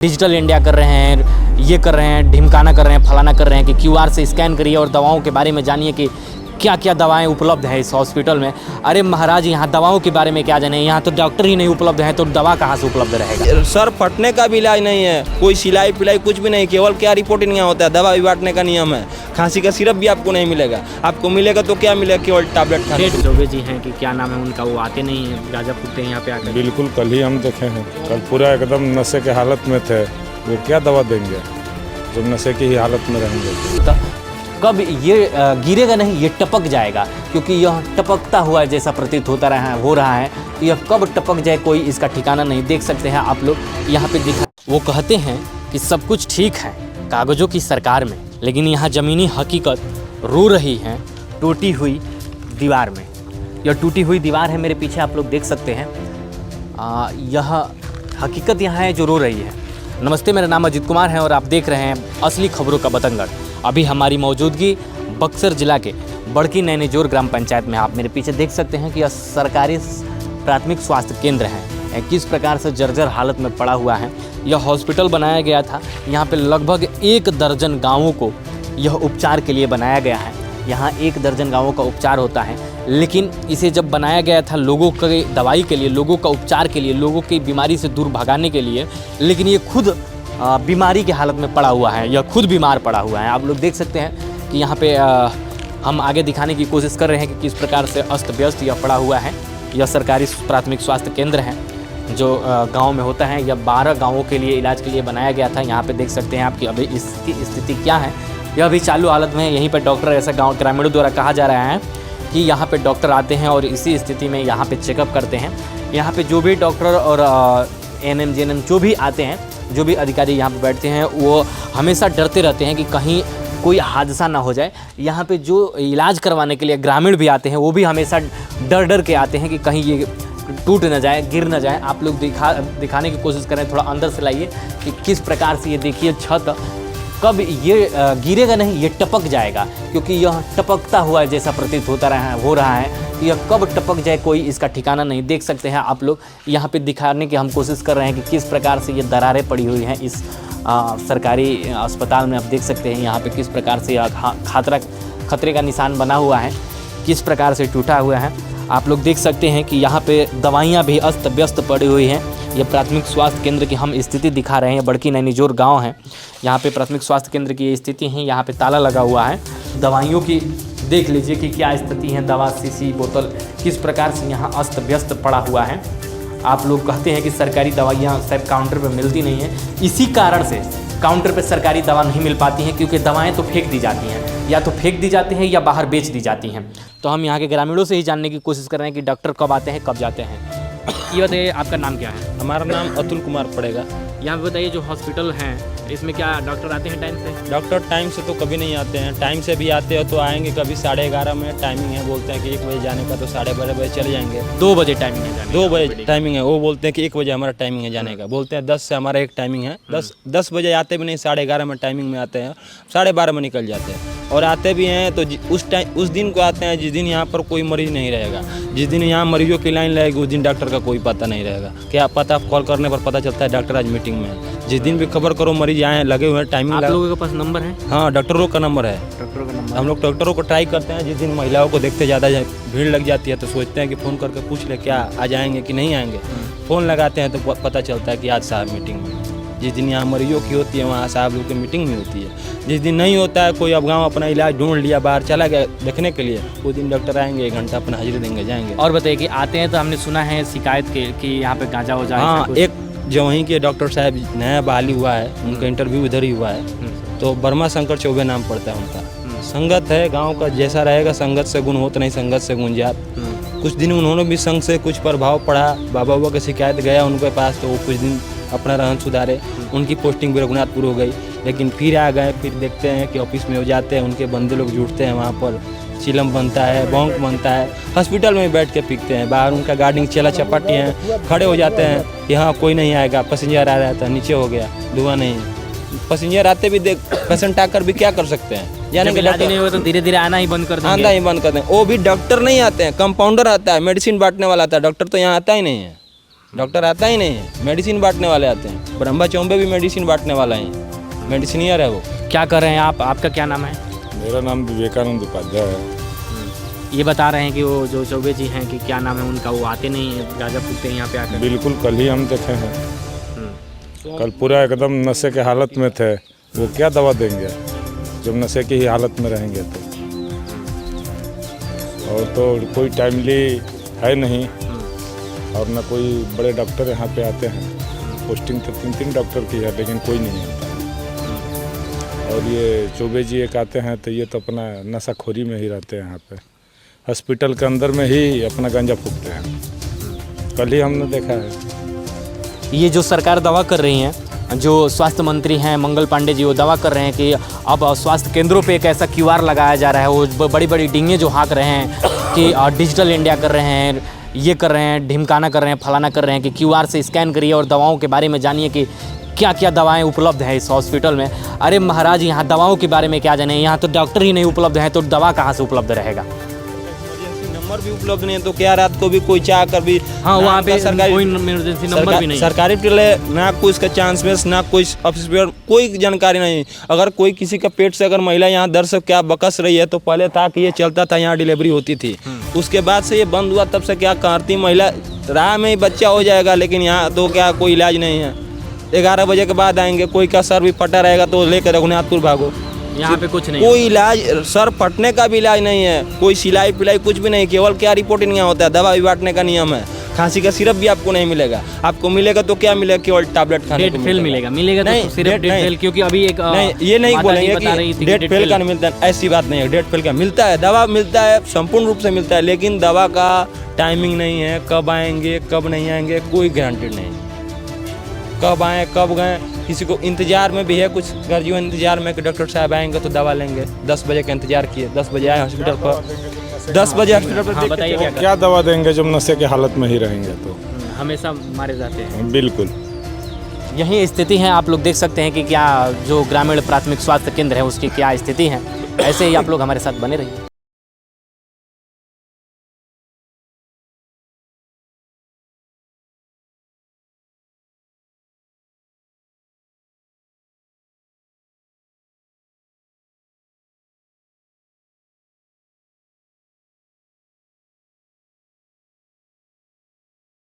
Digital India कर रहे हैं, ये कर रहे हैं, ढिमकाना कर रहे हैं, फलाना कर रहे हैं कि क्यूआर से स्कैन करिए और दवाओं के बारे में जानिए कि क्या क्या दवाएं उपलब्ध है इस हॉस्पिटल में। अरे महाराज, यहाँ दवाओं के बारे में क्या जाने, यहाँ तो डॉक्टर ही नहीं उपलब्ध हैं तो दवा कहाँ से उपलब्ध रहेगा। सर फटने का भी इलाज नहीं है, कोई सिलाई पिलाई कुछ भी नहीं, केवल क्या रिपोर्टिंग यहाँ होता है, दवा भी बांटने का नियम है। खांसी का सिरप भी आपको नहीं मिलेगा, आपको मिलेगा तो क्या मिलेगा, केवल टैबलेट खाने। चौबे जी हैं कि क्या नाम है उनका, वो आते नहीं हैं, गाजा फूकते हैं यहाँ पे आकर। बिल्कुल, कल ही हम देखे हैं, कल पूरा एकदम नशे के हालत में थे। वो क्या दवा देंगे जब नशे की ही हालत में रहेंगे। तो कब ये गिरेगा नहीं, ये टपक जाएगा, क्योंकि यह टपकता हुआ जैसा प्रतीत हो रहा है। यह कब टपक जाए कोई इसका ठिकाना नहीं। देख सकते हैं आप लोग यहाँ पे दिखा। वो कहते हैं कि सब कुछ ठीक है कागज़ों की सरकार में, लेकिन यहाँ ज़मीनी हकीकत रो रही है टूटी हुई दीवार में। यह टूटी हुई दीवार है मेरे पीछे, आप लोग देख सकते हैं। यह हकीकत यहाँ है जो रो रही है। नमस्ते, मेरा नाम अजीत कुमार है और आप देख रहे हैं असली खबरों का बतंगड़। अभी हमारी मौजूदगी बक्सर जिला के बड़की नैनीजोर ग्राम पंचायत में। आप मेरे पीछे देख सकते हैं कि यह सरकारी प्राथमिक स्वास्थ्य केंद्र है, किस प्रकार से जर्जर हालत में पड़ा हुआ है। यह हॉस्पिटल बनाया गया था, यहाँ पे लगभग 1 दर्जन गाँवों को यह उपचार के लिए बनाया गया है। यहाँ 1 दर्जन गाँवों का उपचार होता है, लेकिन इसे जब बनाया गया था लोगों के दवाई के लिए, लोगों का उपचार के लिए, लोगों की बीमारी से दूर भगाने के लिए, लेकिन ये खुद बीमारी की हालत में पड़ा हुआ है। यह खुद बीमार पड़ा हुआ है। आप लोग देख सकते हैं कि यहाँ पे हम आगे दिखाने की कोशिश कर रहे हैं कि किस प्रकार से अस्त व्यस्त यह पड़ा हुआ है। यह सरकारी प्राथमिक स्वास्थ्य केंद्र है जो गांव में होता है। यह 12 गांवों के लिए इलाज के लिए बनाया गया था। यहाँ पे देख सकते हैं आपकी अभी इसकी स्थिति क्या है। यह अभी चालू हालत में है। यहीं पर डॉक्टर, ऐसा गाँव ग्रामीणों द्वारा कहा जा रहा है कि यहाँ पे डॉक्टर आते हैं और इसी स्थिति में यहाँ पे चेकअप करते हैं। यहाँ पे जो भी डॉक्टर और एएनएम जेएनएम जो भी आते हैं, जो भी अधिकारी यहाँ पे बैठते हैं, वो हमेशा डरते रहते हैं कि कहीं कोई हादसा ना हो जाए। यहाँ पे जो इलाज करवाने के लिए ग्रामीण भी आते हैं, वो भी हमेशा डर के आते हैं कि कहीं ये टूट न जाए, गिर न जाए। आप लोग दिखाने की कोशिश करें, थोड़ा अंदर से लाइए कि किस प्रकार से ये देखिए छत कब ये गिरेगा नहीं, ये टपक जाएगा, क्योंकि यह टपकता हुआ जैसा प्रतीत हो रहा है। यह कब टपक जाए कोई इसका ठिकाना नहीं। देख सकते हैं आप लोग, यहाँ पे दिखाने की हम कोशिश कर रहे हैं कि किस प्रकार से ये दरारें पड़ी हुई हैं इस सरकारी अस्पताल में। आप देख सकते हैं यहाँ पे किस प्रकार से यह खतरे का निशान बना हुआ है, किस प्रकार से टूटा हुआ है। आप लोग देख सकते हैं कि यहाँ पे दवाइयाँ भी अस्त व्यस्त पड़ी हुई हैं। यह प्राथमिक स्वास्थ्य केंद्र की हम स्थिति दिखा रहे हैं। बड़की नैनीजोर गांव है, यहाँ पे प्राथमिक स्वास्थ्य केंद्र की ये स्थिति है। यहाँ पे ताला लगा हुआ है। दवाइयों की देख लीजिए कि क्या स्थिति है। दवा शीशी बोतल किस प्रकार से यहाँ अस्त व्यस्त पड़ा हुआ है। आप लोग कहते हैं कि सरकारी दवाइयाँ शायद काउंटर पर मिलती नहीं है। इसी कारण से काउंटर पर सरकारी दवा नहीं मिल पाती हैं, क्योंकि दवाएँ तो फेंक दी जाती हैं, या तो फेंक दी जाती हैं या बाहर बेच दी जाती हैं। तो हम यहाँ के ग्रामीणों से ही जानने की कोशिश कर रहे हैं कि डॉक्टर कब आते हैं, कब जाते हैं। ये बताइए, आपका नाम क्या है? हमारा नाम अतुल कुमार पड़ेगा। यहाँ पे बताइए, जो हॉस्पिटल है इसमें क्या डॉक्टर आते हैं टाइम से? डॉक्टर टाइम से तो कभी नहीं आते हैं, टाइम से भी आते हो तो आएंगे कभी 11:30 में टाइमिंग है, बोलते हैं कि 1 बजे जाने का, तो 12:30 बजे चले जाएंगे। 2 बजे टाइमिंग है जाने 2 बजे टाइमिंग है, वो बोलते हैं कि 1 बजे हमारा टाइमिंग है जाने का, बोलते हैं 10 से हमारा एक टाइमिंग है। 10 बजे आते भी नहीं, 11:30 में टाइमिंग में आते हैं, 12:30 में निकल जाते हैं। और आते भी हैं तो उस दिन को आते हैं जिस दिन यहाँ पर कोई मरीज नहीं रहेगा। जिस दिन यहाँ मरीजों की लाइन लगेगी उस दिन डॉक्टर का कोई पता नहीं रहेगा। क्या पता, कॉल करने पर पता चलता है डॉक्टर आज मीटिंग में है। जिस दिन भी खबर करो मरीज आए लगे हुए हैं, टाइमिंग। आप लोगों के पास नंबर है? हाँ, डॉक्टरों का नंबर है। डॉक्टरों का नंबर हम लोग डॉक्टरों को ट्राई करते हैं। जिस दिन महिलाओं को देखते ज़्यादा भीड़ लग जाती है तो सोचते हैं कि फ़ोन करके पूछ ले क्या आ जाएंगे कि नहीं आएंगे। फ़ोन लगाते हैं तो पता चलता है कि आज साहब मीटिंग में। जिस दिन यहाँ मरीजों की होती है वहाँ साहब लोग की मीटिंग भी होती है। जिस दिन नहीं होता है, कोई अब गाँव अपना इलाज ढूंढ लिया, बाहर चला गया देखने के लिए, उस दिन डॉक्टर आएंगे, 1 घंटा अपना हाजिरी देंगे, जाएंगे। और बताइए कि आते हैं तो हमने सुना है शिकायत के कि यहाँ पे गांजा हो जाए। हाँ, एक जो वहीं के डॉक्टर साहब नया बहाली हुआ है, उनका इंटरव्यू इधर ही हुआ है, तो वर्मा शंकर चौबे नाम पड़ता है उनका। संगत है गांव का, जैसा रहेगा संगत से गुण होता नहीं, संगत से गुण जात। कुछ दिन उन्होंने भी संघ से कुछ प्रभाव पड़ा, बाबा की शिकायत गया उनके पास, तो वो कुछ दिन अपना रहन सुधारे। उनकी पोस्टिंग भी रघुनाथपुर हो गई, लेकिन फिर आ गए। फिर देखते हैं कि ऑफिस में हो जाते हैं, उनके बंदे लोग जुटते हैं, वहाँ पर चिलम बनता है, बॉन्क बनता है, हॉस्पिटल में बैठ के पीकते हैं। बाहर उनका गार्डिंग चला चपाटी हैं, खड़े हो जाते हैं कि हाँ कोई नहीं आएगा, पैसेंजर आ रहा था, नीचे हो गया, धुआं नहीं। पैसेंजर आते भी देख, पेशेंट आकर भी क्या कर सकते हैं, यानी कि इलाज नहीं हो तो धीरे धीरे आना ही बंद कर देंगे। आना ही बंद कर दें। वो भी डॉक्टर नहीं आते हैं, कंपाउंडर आता है, मेडिसिन बांटने वाला आता है, डॉक्टर तो यहाँ आता ही नहीं है। डॉक्टर आता ही नहीं है, मेडिसिन बांटने वाले आते हैं। ब्रह्मा चौबे भी मेडिसिन बांटने वाला है, मेडिसिनियर है वो। क्या कर रहे हैं आप? आपका क्या नाम है? मेरा नाम विवेकानंद उपाध्याय है। ये बता रहे हैं कि वो जो चौबे जी हैं कि क्या नाम है उनका, वो आते नहीं है, गाजा फूकते हैं यहाँ पे आकर। बिल्कुल, कल ही हम देखे हैं। कल पूरा एकदम नशे के हालत में थे। वो क्या दवा देंगे जब नशे की ही हालत में रहेंगे तो। और तो कोई टाइमली है नहीं, और न कोई बड़े डॉक्टर यहाँ पे आते हैं। पोस्टिंग तो 3 डॉक्टर की है, लेकिन कोई नहीं आता। और ये चौबे जी एक आते हैं तो ये तो अपना नशाखोरी में ही रहते हैं यहाँ पे। हॉस्पिटल के अंदर में ही अपना गांजा फूकते हैं। कल ही हमने देखा है। ये जो सरकार दावा कर रही है, जो स्वास्थ्य मंत्री हैं मंगल पांडे जी, वो दावा कर रहे हैं कि अब स्वास्थ्य केंद्रों पे एक ऐसा QR लगाया जा रहा है। वो बड़ी बड़ी डींगे जो हाँक रहे हैं कि डिजिटल इंडिया कर रहे हैं, ये कर रहे हैं, ढिमकाना कर रहे हैं, फलाना कर रहे हैं कि QR से स्कैन करिए और दवाओं के बारे में जानिए कि क्या क्या दवाएं उपलब्ध है इस हॉस्पिटल में। अरे महाराज, यहाँ दवाओं के बारे में क्या जाने, यहाँ तो डॉक्टर ही नहीं उपलब्ध है तो दवा कहाँ से उपलब्ध रहेगा? नंबर भी उपलब्ध नहीं है तो क्या रात को भी कोई चाह कर भी। हाँ, वहाँ पे सरकारी कोई इमरजेंसी नंबर भी नहीं है। सरकारी टिले ना कोई इसका चांस में, ना कोई ऑफिस पर कोई जानकारी नहीं। अगर कोई किसी का पेट से अगर महिला यहाँ दर्द से क्या बकस रही है तो पहले था कि ये चलता था, यहाँ डिलीवरी होती थी। उसके बाद से ये बंद हुआ, तब से क्या करती महिला राह में ही बच्चा हो जाएगा, लेकिन यहाँ तो क्या कोई इलाज नहीं है। 11 बजे के बाद आएंगे, कोई का सर भी फटा रहेगा तो लेकर रघुनाथपुर भागो। यहाँ पे कुछ नहीं, कोई इलाज, सर फटने का भी इलाज नहीं है, कोई सिलाई पिलाई कुछ भी नहीं। केवल क्या रिपोर्टिंग यहाँ होता है, दवा भी बांटने का नियम है। खांसी का सिरप भी आपको नहीं मिलेगा। आपको मिलेगा तो क्या मिलेगा, केवल टैबलेट खाने को डेट फेल मिलेगा नहीं, तो सिर्फ डेट फेल, क्योंकि अभी एक नहीं, ये नहीं माता बोलेंगे बता रही कि थी डेट फेल का नहीं मिलता। ऐसी बात नहीं है, डेट फेल का मिलता है, दवा मिलता है, संपूर्ण रूप से मिलता है, लेकिन दवा का टाइमिंग नहीं है। कब आएंगे कब नहीं आएंगे कोई गारंटी नहीं। कब आए कब गए, किसी को इंतजार में भी है, कुछ गर्जियों इंतजार में कि डॉक्टर साहब आएंगे तो दवा लेंगे। 10 बजे का इंतजार किए, 10 बजे आए हॉस्पिटल पर, 10 बजे हॉस्पिटल पर। बताइए वो क्या दवा देंगे जब नशे की हालत में ही रहेंगे तो। हमेशा मारे जाते हैं। बिल्कुल, यही स्थिति है। आप लोग देख सकते हैं कि क्या जो ग्रामीण प्राथमिक स्वास्थ्य केंद्र है उसकी क्या स्थिति है। ऐसे ही आप लोग हमारे साथ बने रहिए।